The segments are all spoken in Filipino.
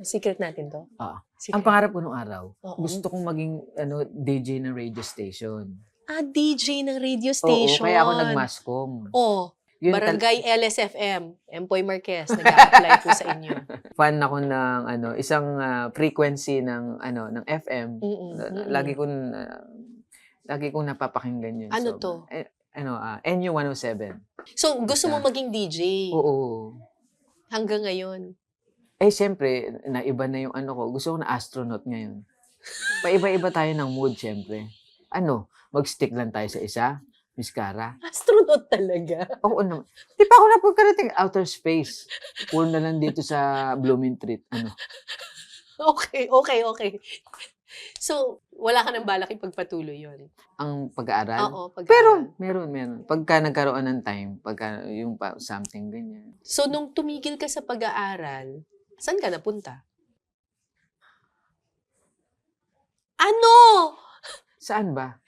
Secret natin to? Oo. Secret. Ang pangarap ko nung araw, Oo. gusto kong maging DJ ng radio station. DJ ng radio Oo, station. kaya ako nag-masscom. Yun Barangay LSFM, Empoy Marquez, nag-a-apply po sa inyo. Fan ako ng isang frequency ng FM. Lagi kong napapakinggan yun. Ano to? NU 107. So, gusto mo maging DJ? Oo. Hanggang ngayon? Siyempre, naiba na yung ko. Gusto ko na astronaut ngayon. Paiba-iba tayo ng mood, siyempre. Mag-stick lang tayo sa isa? Miss Cara? Astronaut talaga? Oo naman. Di pa ako napagkarating outer space. Cool na lang dito sa Bloomingtreet. Okay. So, wala ka nang balak ipagpatuloy yun? Ang pag-aaral? Oo, pag-aaral. Pero, meron. Pagka nagkaroon ng time, pagka yung something ganyan. So, nung tumigil ka sa pag-aaral, saan ka napunta? Ano? Saan ba?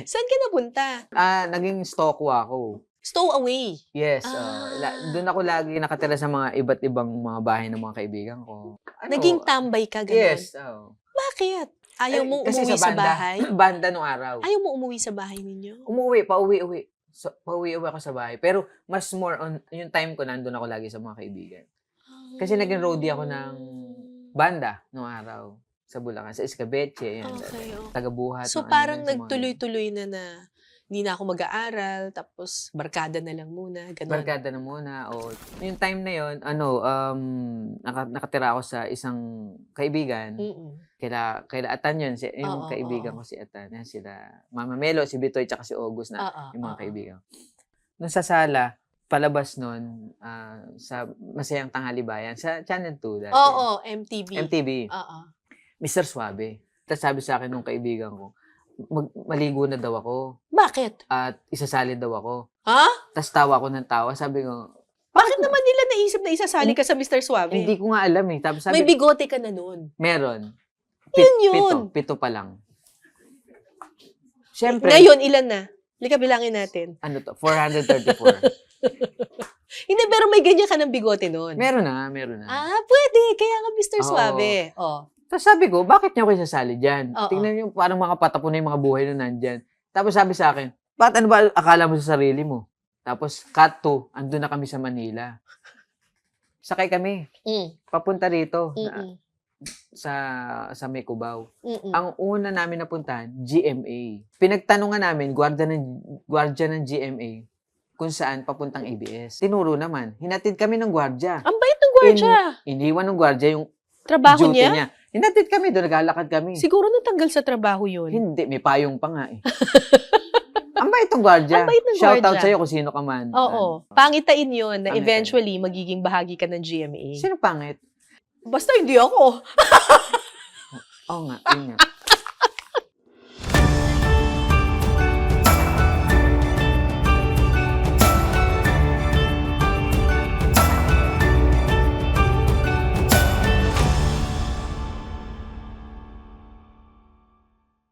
Saan ka napunta? Naging stokwa ako. Stowaway? Yes. Doon ako lagi nakatira sa mga iba't ibang mga bahay ng mga kaibigan ko. Naging tambay ka, gano'n? Yes. Bakit? Ayaw mo kasi umuwi sa bahay? Banda nung araw. Ayaw mo umuwi sa bahay ninyo? Pauwi-uwi. So, pauwi-uwi ako sa bahay. Pero mas more on, yung time ko, nandun ako lagi sa mga kaibigan. Kasi naging roadie ako ng banda nung araw. Sa Bulacan, sa Escabeche, Okay. Tagabuhat. So parang nagtuloy-tuloy na hindi na ako mag-aaral, tapos barkada na lang muna, gano'n. Barkada na muna. Yung time na yon, nakatira ako sa isang kaibigan. Kaila Atan yun, yung kaibigan ko si Atan. Yan sila, Mama Melo, si Bitoy, tsaka si August na yung mga kaibigan. Nung sa sala, palabas nun, sa Masayang Tanghali Bayan, sa Channel 2 dati. MTV. Mr. Suave. Tapos sabi sa akin nung kaibigan ko, maligo na daw ako. Bakit? At isasali daw ako. Ha? Tapos tawa ko ng tawa. Sabi ko, bakit naman nila naisip na isasali ka sa Mr. Suave? Hindi ko nga alam eh. Tapos may bigote ka na nun. Meron. Yun. Pito pa lang. Siyempre. Ngayon, ilan na? Lika bilangin natin. 434. Hindi, pero may ganyan ka ng bigote nun. Meron na. Pwede. Kaya nga Mr. Suave. Tapos sabi ko, bakit niyo ako isasali dyan? Oo. Tingnan niyo, parang mga patapon na yung mga buhay na nandyan. Tapos sabi sa akin, bakit ano ba akala mo sa sarili mo? Tapos, cut to, andun na kami sa Manila. Sakay kami. Papunta rito. Sa Mecubao. Ang una namin napuntahan, GMA. Pinagtanungan namin, gwardiya ng GMA, kung saan papuntang ABS. Tinuro naman. Hinatid kami ng gwardiya. Ang bait ng gwardiya. Iniwan ng gwardiya yung trabaho duty niya? Hinatid kami doon, naglalakad kami. Siguro natanggal sa trabaho yun. Hindi, may payong pa nga eh. Ang bait ng gwardiya. Ang bait ng Shout gwardiya. out sa'yo kung sino ka man. Oo. Pangitain yun na Pangitain. eventually magiging bahagi ka ng GMA. Sino pangit? Basta hindi ako. Oo nga, yun nga.